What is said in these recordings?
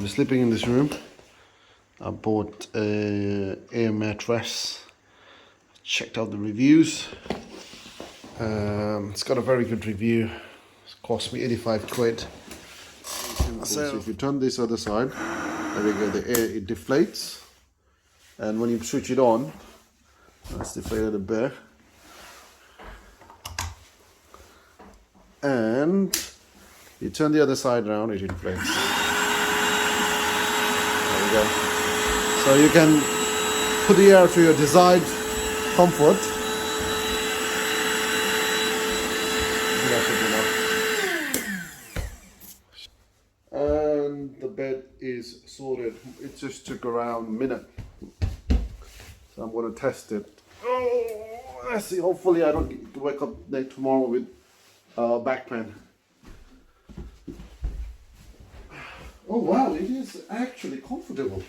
be sleeping in this room. I bought a air mattress. Checked out the reviews. It's got a very good review. It's cost me 85 quid. So if you turn this other side, there we go, the air, it deflates. And when you switch it on, that's deflated a bit. And you turn the other side around, it inflates. There we go. So you can put the air to your desired comfort. And the bed is sorted. It just took around a minute. So I'm going to test it. Oh, let's see. Hopefully I don't get to wake up tomorrow with back pain. Oh wow, it is actually comfortable.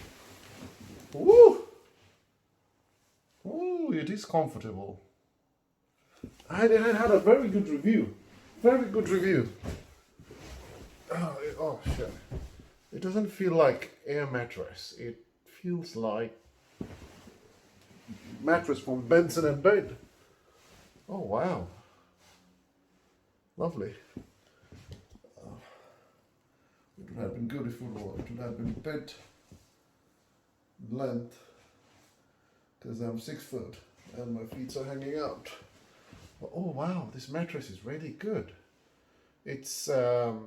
Woo! Oh, it is comfortable. I had a very good review. Very good review. Oh shit. It doesn't feel like air mattress. It feels like mattress from Benson and Bed. Oh wow. Lovely. It would have been good if it would have been bed length, because I'm 6 foot and my feet are hanging out. But, oh wow, this mattress is really good. It's not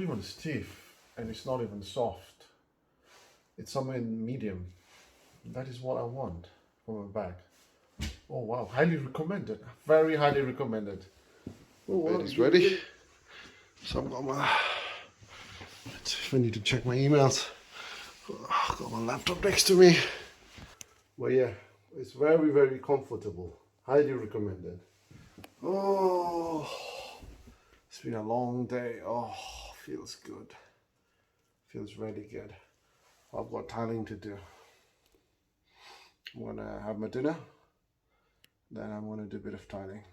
even stiff and it's not even soft. It's somewhere in medium. That is what I want for my back. Oh wow, highly recommended. Very highly recommended. Oh, wow. Bed is ready. So I've got my... Let's see if I need to check my emails. I've got my laptop next to me. Well, yeah, it's very, very comfortable. Highly recommended. Oh, it's been a long day. Oh, feels good. Feels really good. I've got tiling to do. I'm gonna have my dinner. Then I'm gonna do a bit of tiling.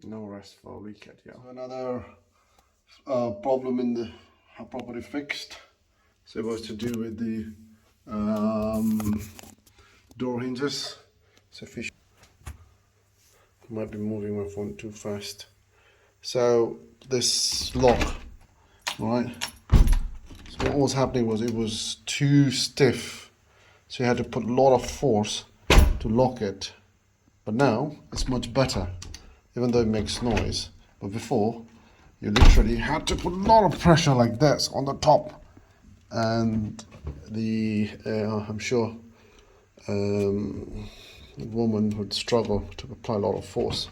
No rest for a weekend, yeah. So another problem in the property fixed. So it was to do with the door hinges. Sufficient. Might be moving my phone too fast. So this lock, right? So what was happening was it was too stiff. So you had to put a lot of force to lock it. But now it's much better, even though it makes noise. But before, you literally had to put a lot of pressure like this on the top. And the, I'm sure the woman would struggle to apply a lot of force.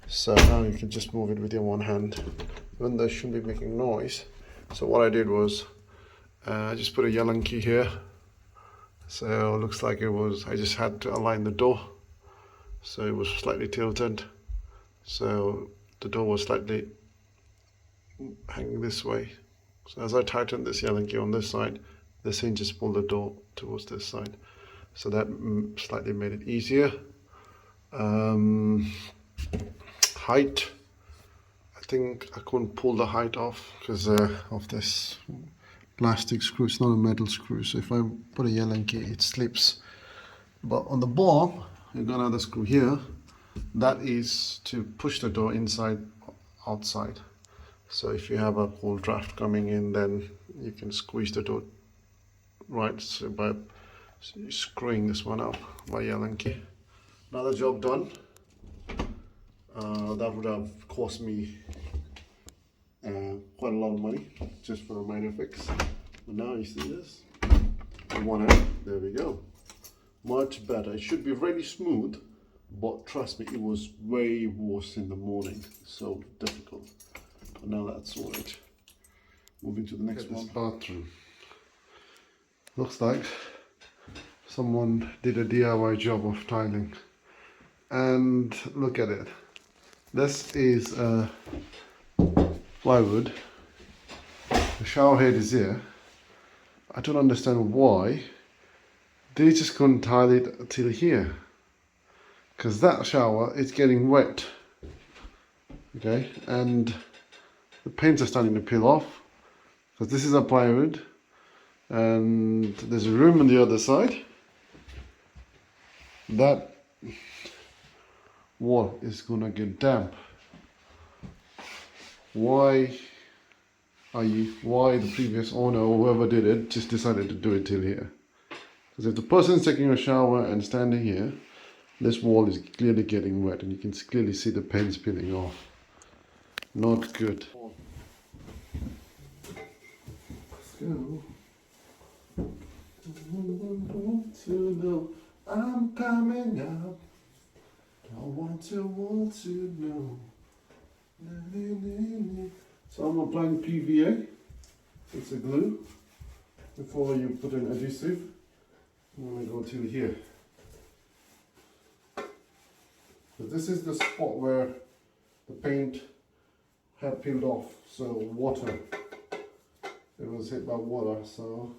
So now you can just move it with your one hand, even though it shouldn't be making noise. So what I did was, I just put a Allen key here. So it looks like it was, I just had to align the door. So it was slightly tilted. So the door was slightly hanging this way. So as I tightened this Allen key on this side, this hinge just pulled the door towards this side. So that slightly made it easier. Height, I think I couldn't pull the height off because of this plastic screw. It's not a metal screw, so if I put a Allen key, it slips. But on the bottom, you've got another screw here. That is to push the door inside, outside. So if you have a cold draft coming in, then you can squeeze the door right, so by screwing this one up by Allen key. Another job done. That would have cost me quite a lot of money just for a minor fix. But now you see this, one end, there we go. Much better. It should be really smooth, but trust me, it was way worse in the morning. So difficult. But now that's sorted. Moving to the next one. Bathroom. Looks like someone did a DIY job of tiling. And look at it. This is plywood. The shower head is here. I don't understand why they just couldn't tile it till here, because that shower is getting wet. Okay, and the paints are starting to peel off Because this is a plywood, and there's a room on the other side. That wall is gonna get damp. Why the previous owner or whoever did it just decided to do it till here? Because if the person's taking a shower and standing here, this wall is clearly getting wet, and you can clearly see the paint peeling off. Not good. Let's go. To know I'm coming up. I want to know. So I'm applying PVA. It's a glue. Before you put an adhesive, I'm going to go till here. So this is the spot where the paint had peeled off. So water. It was hit by water. So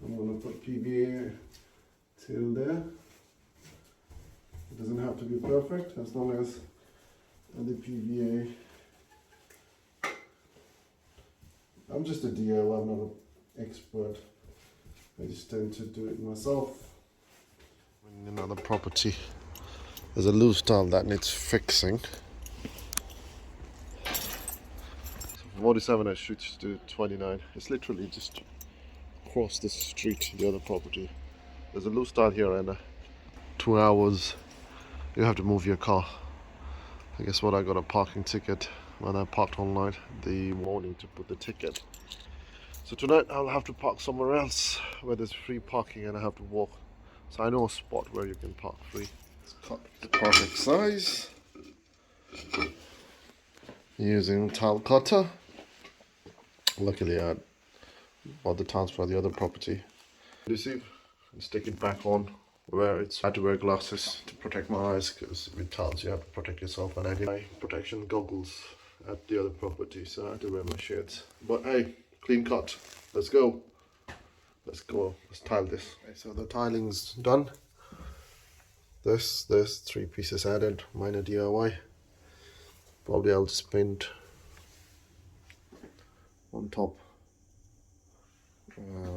I'm going to put PVA till there. It doesn't have to be perfect, as long as the PVA. I'm just a DIY, I'm not an expert. I just tend to do it myself. In another property, there's a loose tile that needs fixing. So from 47 I switched to 29. It's literally just across the street, the other property. There's a loose tile here, and 2 hours you have to move your car. I guess what, I got a parking ticket when I parked online the morning to put the ticket. So tonight I'll have to park somewhere else where there's free parking, and I have to walk. So I know a spot where you can park free. Let's cut the perfect size using tile cutter. Luckily I bought the tiles for the other property. Adhesive and stick it back on where it's. I had to wear glasses to protect my eyes, because with tiles you have to protect yourself, and I did my protection goggles at the other property, so I had to wear my shades. But hey, clean cut. Let's go. Let's tile this. Okay, so the tiling's done. There's 3 pieces added, minor DIY. Probably I'll just paint on top.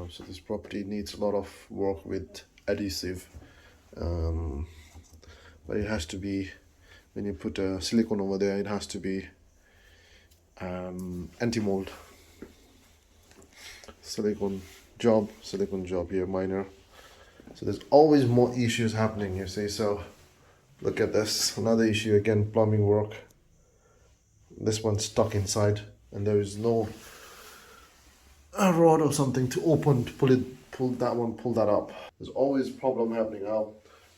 So this property needs a lot of work with adhesive, but it has to be, when you put a silicone over there, it has to be anti-mold. Silicone job here, minor. So there's always more issues happening, you see. So look at this, another issue again, plumbing work. This one's stuck inside, and there is no a rod or something to open to pull that up. There's always a problem happening now,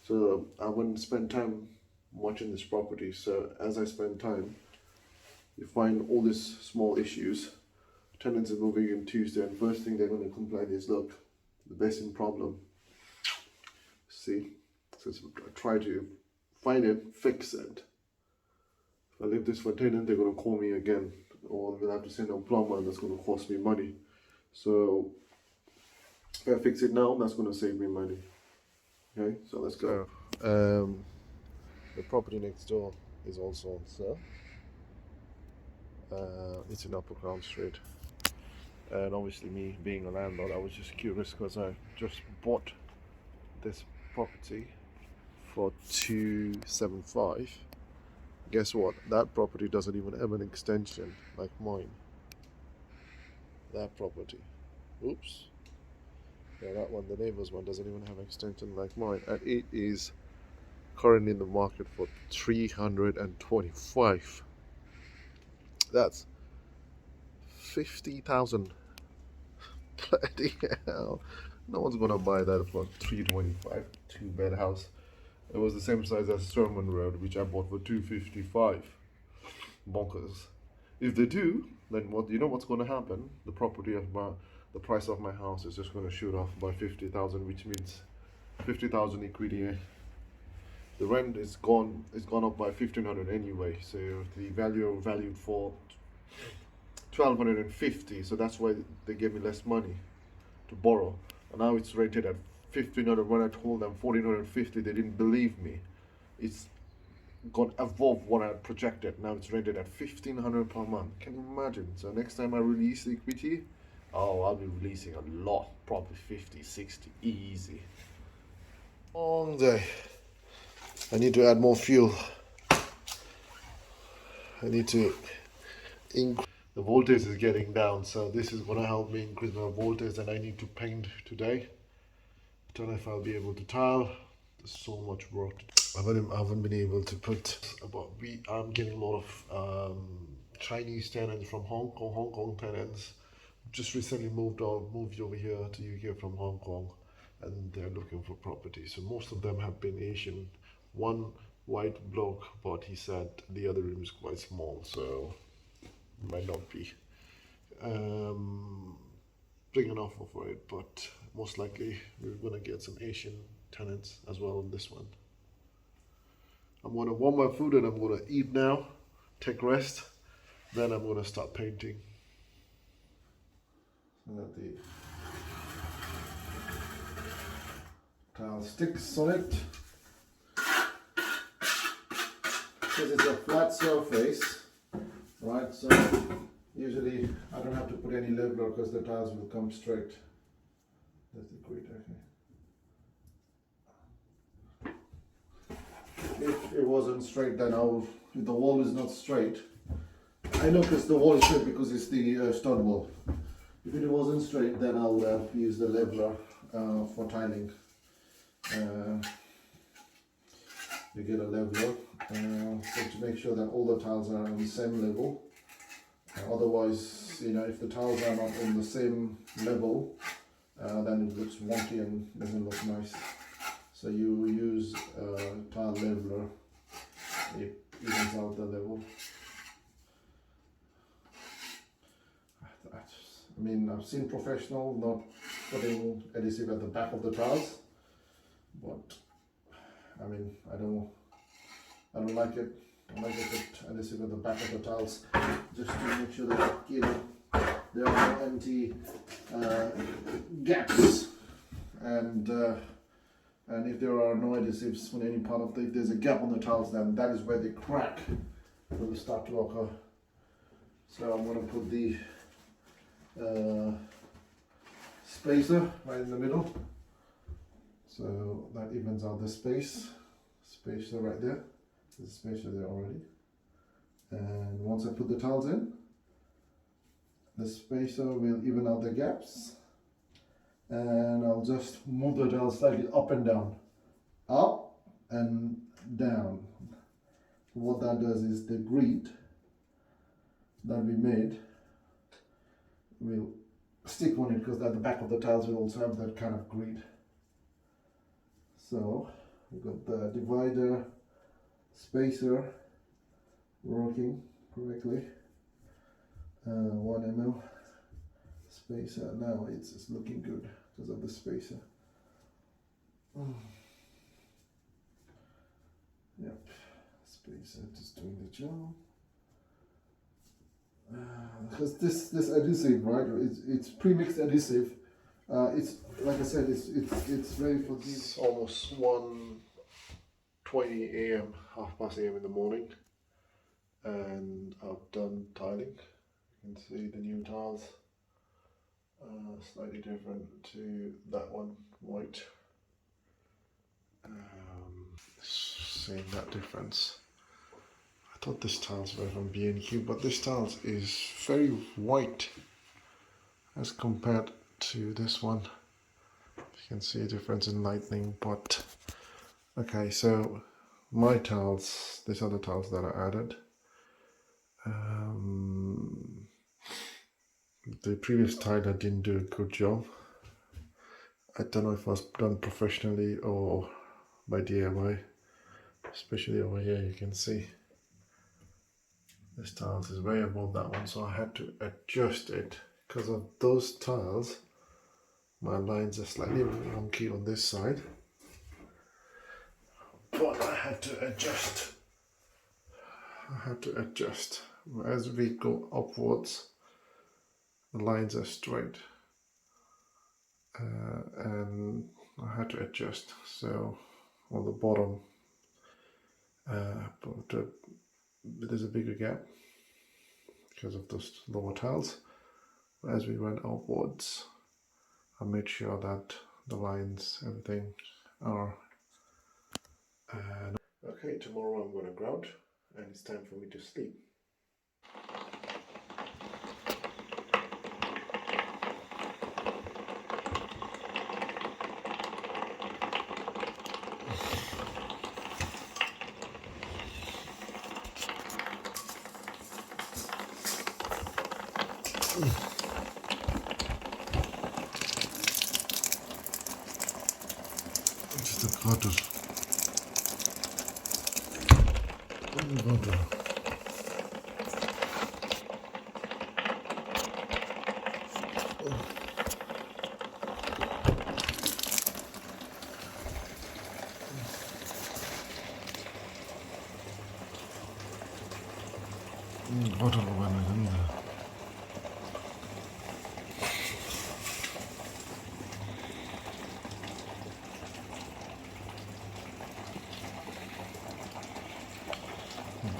so I wouldn't spend time watching this property. So as I spend time, you find all these small issues. Tenants are moving in Tuesday, and first thing they're going to complain is, look, the basin problem. See, so I try to find it, fix it. If I leave this for tenant, they're going to call me again, or we'll have to send a plumber, and that's going to cost me money. So if I fix it now, that's going to save me money. Okay, so let's go. The property next door is also on sale. It's in Upper Crown Street. And obviously, me being a landlord, I was just curious, because I just bought this property for 275. Guess what? That property doesn't even have an extension like mine. That property. Oops. Yeah, that one, the neighbor's one, doesn't even have an extension like mine, and it is currently in the market for 325. That's 50,000. Bloody hell. No one's gonna buy that for 325. 2-bed house. It was the same size as Sherman Road, which I bought for 255. Bonkers. If they do, then what? You know what's gonna happen? The price of my house is just gonna shoot off by 50,000, which means 50,000 equity. The rent is gone. It's gone up by 1,500 anyway. So the value valued for 1,250. So that's why they gave me less money to borrow. And now it's rented at 1,500. When I told them 1,450, they didn't believe me. It's gone above what I projected. Now it's rented at 1,500 per month. Can you imagine? So next time I release the equity, Oh, I'll be releasing a lot, probably 50, 60, easy. Long day. I need to add more fuel. I need to increase. The voltage is getting down, so this is going to help me increase my voltage, and I need to paint today. Don't know if I'll be able to tile. There's so much work to do. I haven't been able to put I'm getting a lot of Chinese tenants from Hong Kong tenants. Just recently moved over here to UK from Hong Kong, and they're looking for property. So most of them have been Asian. One white bloke, but he said the other room is quite small, so might not be big enough for it, but most likely we're gonna get some Asian tenants as well on this one. I'm gonna warm my food and I'm gonna eat now, take rest, then I'm gonna start painting. So that the tile sticks on it. Because it's a flat surface, right? So usually I don't have to put any leveler because the tiles will come straight. That's the grid, okay. If it wasn't straight, then if the wall is not straight, I know because the wall is straight because it's the stud wall. If it wasn't straight, then I'll use the leveler for tiling. You get a leveler so to make sure that all the tiles are on the same level. Otherwise, if the tiles are not on the same level, then it looks wonky and doesn't look nice. So you use tile leveler, it evens out the level. I mean, I've seen professional not putting adhesive at the back of the tiles, but I mean, I don't like it. I like to put adhesive at the back of the tiles just to make sure that there are no empty gaps, and if there are no adhesives on any part of if there's a gap on the tiles, then that is where the crack will start to occur. So I'm going to put the spacer right in the middle, so that evens out the spacer right there. There's a spacer there already, and once I put the tiles in, the spacer will even out the gaps, and I'll just move the tiles slightly up and down, up and down. What that does is the grid that we made will stick on it, because at the back of the tiles will also have that kind of grid. So we've got the divider, spacer working correctly, 1 mm spacer. Now it's looking good because of the spacer. Yep, spacer just doing the job. Because this adhesive, right? It's pre-mixed adhesive. It's like I said, it's ready for these. It's almost 1:20 a.m., 1:30 a.m. in the morning, and I've done tiling. You can see the new tiles, slightly different to that one, white. Seeing that difference. I thought this tiles were from B&Q, but this tiles is very white as compared to this one. You can see a difference in lighting, but okay, so my tiles, these are the tiles that I added. The previous tiler didn't do a good job. I don't know if it was done professionally or by DIY, especially over here you can see this tiles is way above that one, so I had to adjust it. Because of those tiles, my lines are slightly wonky on this side, but I had to adjust. As we go upwards, the lines are straight, and I had to adjust. So on the bottom, there's a bigger gap because of those lower tiles. as we went outwards, I made sure that the lines, everything are. Okay, tomorrow I'm gonna grout, and it's time for me to sleep. Just a cutter. Water. Water in there.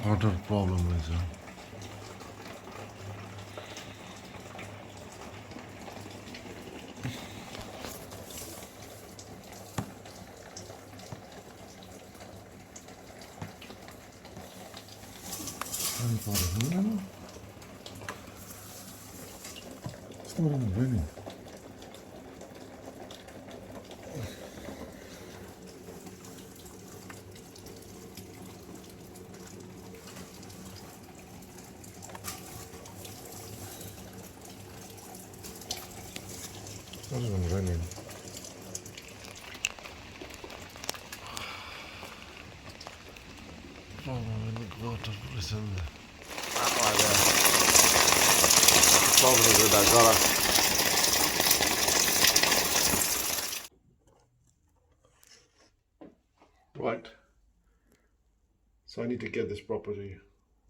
Water problem is water. It's not even raining. It's not even raining. Oh, water is in there. Right there. Probably with that gutter. Right. So I need to get this property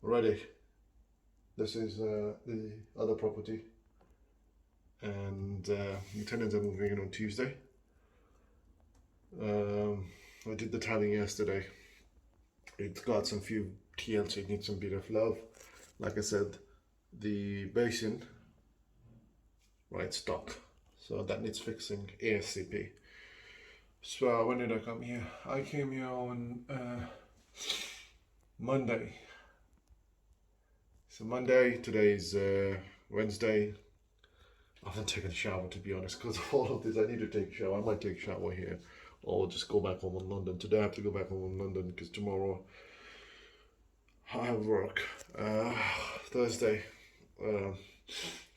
ready. This is the other property, and the tenants are moving in on Tuesday. I did the tiling yesterday. It's got some few TLC, it needs some bit of love. Like I said, the basin, right, stuck, so that needs fixing ASAP. So when did I come here? I came here on Monday. So Monday, today's Wednesday. I haven't taken a shower, to be honest, because of all of this. I need to take a shower. I might take a shower here, or just go back home in London. Today I have to go back home in London because tomorrow I have work. Thursday,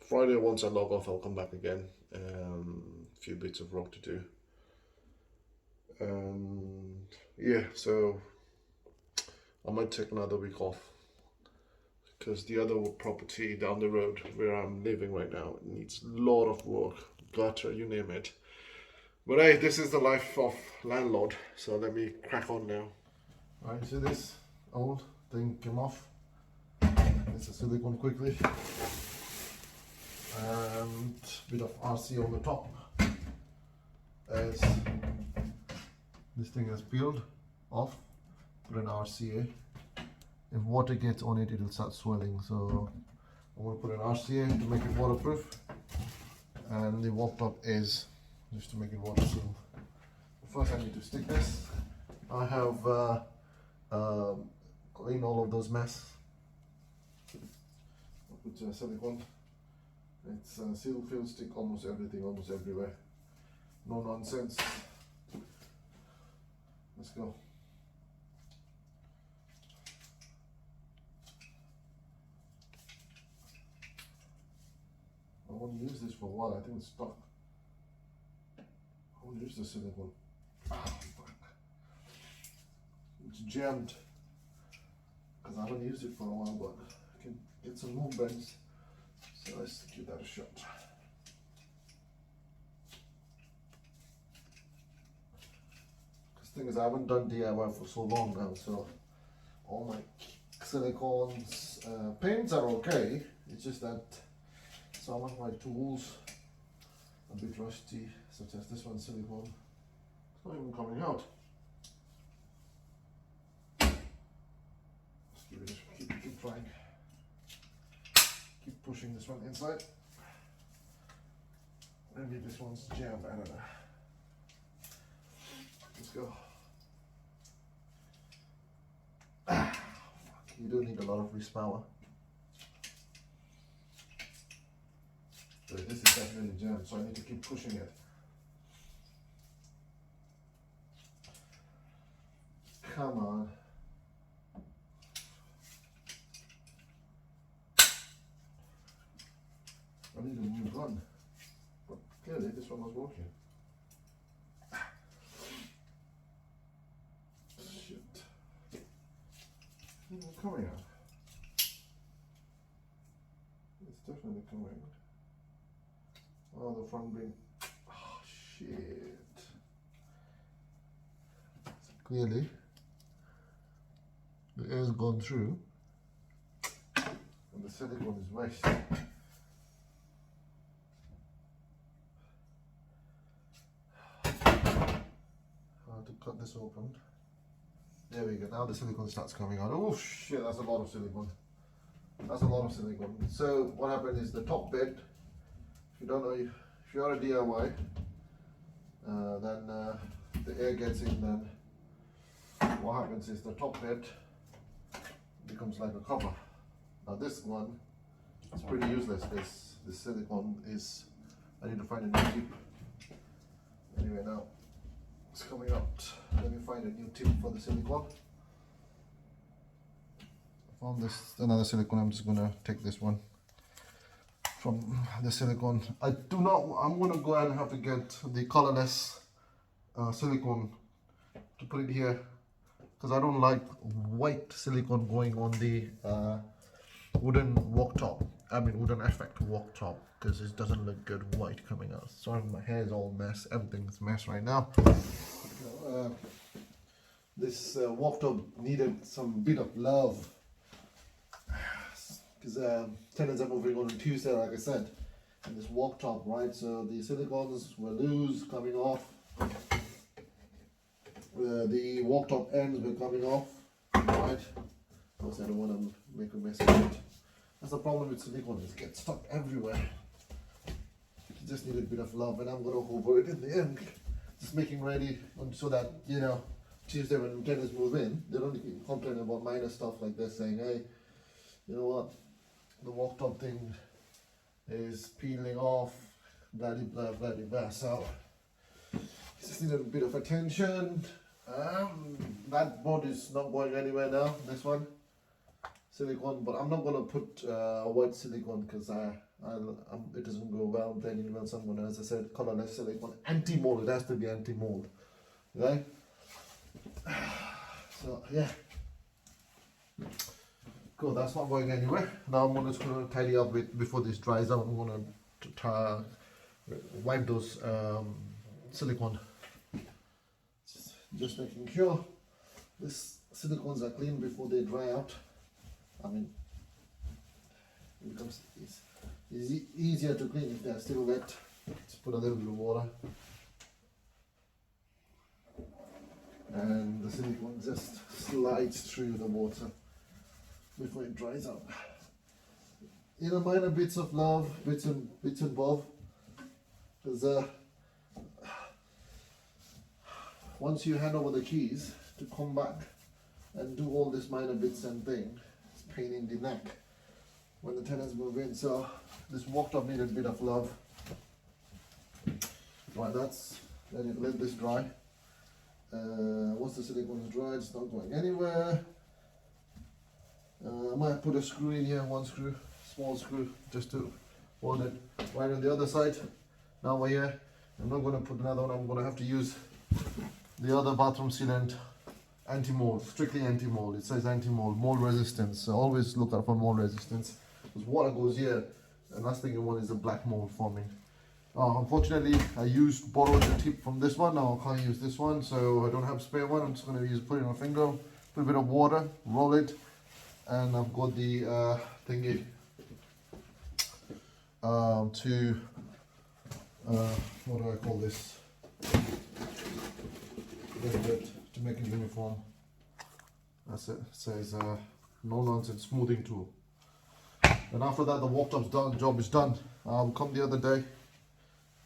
Friday, once I log off, I'll come back again. A few bits of work to do. Yeah, so I might take another week off because the other property down the road where I'm living right now needs a lot of work, gutter, you name it. But hey, this is the life of landlord, so let me crack on now. Right, see this old thing came off. It's a silicone quickly, and a bit of RC on the top as this thing is peeled off. Put an RCA. If water gets on it, it'll start swelling, so I'm going to put an RCA to make it waterproof, and the wop top is just to make it waterproof. First I need to stick this. I have cleaned all of those mess. I'll put silicone. It's seal, fill, stick, almost everything, almost everywhere. No nonsense. Let's go. I want to use this for a while. I think it's stuck. I want to use the silicone. Ah, fuck. It's jammed because I haven't used it for a while, but I can get some movements. So let's give that a shot. Because the thing is, I haven't done DIY for so long now, so all my silicones, paints are okay. It's just that some of my tools a bit rusty, such as this one, silicone. It's not even coming out. Let's give it keep trying. Keep pushing this one inside. Maybe this one's jammed, I don't know. Let's go. You do need a lot of wrist power. But this is definitely jammed, so I need to keep pushing it. Come on. I need a new gun. But clearly this one was working. Shit. It's coming out. It's definitely coming out. Oh, the front beam. Oh, shit. Clearly, the air's gone through and the silicone is waste. How to cut this open. There we go. Now the silicone starts coming out. Oh shit, that's a lot of silicone. That's a lot of silicone. So what happened is the top bit, if you don't know, if you're a DIY, then the air gets in, then what happens is the top bit becomes like a cover. Now this one is pretty useless because this silicone is, I need to find a new tip. Anyway, now it's coming out. Let me find a new tip for the silicone. I found this another silicone. I'm just gonna take this one from the silicone. I'm gonna go and have to get the colorless silicone to put it here, because I don't like white silicone going on the wooden wok-top. I mean wooden effect wok-top, because it doesn't look good white coming out. Sorry, my hair is all mess. Everything's a mess right now. This wok-top needed some bit of love, because tenants are moving on Tuesday, like I said, and this wok-top, right? So the silicones were loose, coming off. The wok-top ends were coming off, right? Because I don't want to make a mess of it. That's the problem with silicone, it gets stuck everywhere. You just need a bit of love, and I'm going to hover it in the end. Just making ready so that, you know, Tuesday when tenants move in, they don't complain about minor stuff like this, saying, hey, you know what, the wok-top thing is peeling off, bloody blah, bloody blah. So, just need a bit of attention. That board is not going anywhere now, this one, silicone, but I'm not going to put white silicone because it doesn't go well, blending well, so I'm going to, as I said, colorless silicone, anti-mold. It has to be anti-mold, right? So yeah, cool, that's not going anywhere. Now I'm just going to tidy up with, before this dries out, I'm going to wipe those silicone. Just making sure these silicones are clean before they dry out. I mean, it becomes easier to clean if they are still wet. Let's put a little bit of water, and the silicone just slides through the water before it dries out. You know, minor bits of love, bits and bob, because once you hand over the keys to come back and do all this minor bits and thing, it's a pain in the neck when the tenants move in. So this wok-top needed a bit of love. Right, let this dry. Once the silicone is dry, it's not going anywhere. I might put a screw in here, one screw, small screw, just to hold it right on the other side. Now we're here. I'm not going to put another one. I'm going to have to use the other bathroom sealant, anti-mold, strictly anti-mold. It says anti-mold, mold resistance. So always look out for mold resistance, because water goes here, and last thing you want is a black mold forming. Unfortunately, I borrowed the tip from this one. Now I can't use this one, so I don't have a spare one. I'm just going to put it on my finger, put a bit of water, roll it, and I've got the thingy what do I call this? To make it uniform. That's it. It says no nonsense smoothing tool. And after that, the wok-top's done. Job is done. Come the other day,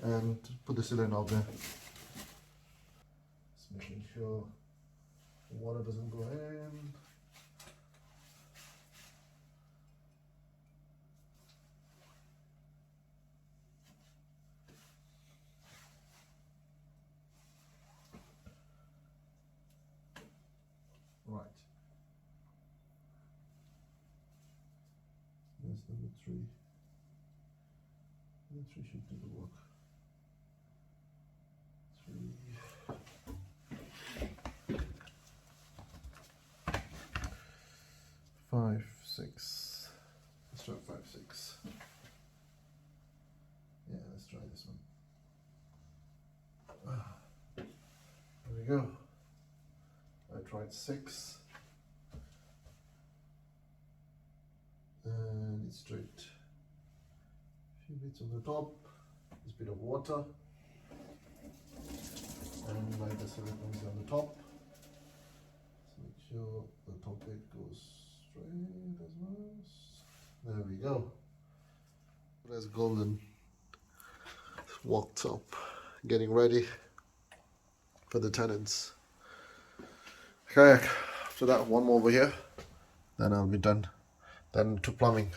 and put the cylinder out there. Just making sure the water doesn't go in. Right. That's number 3. Number 3 should do the work. 3, 5, 6. Let's try 5, 6. Yeah, let's try this one. There we go. I tried 6. And it's straight. A few bits on the top. This bit of water. And like the silicone on the top. So make sure the top bit goes straight as well. There we go. There's golden. Walked up, getting ready for the tenants. Okay, after that, one more over here, then I'll be done. Then to plumbing.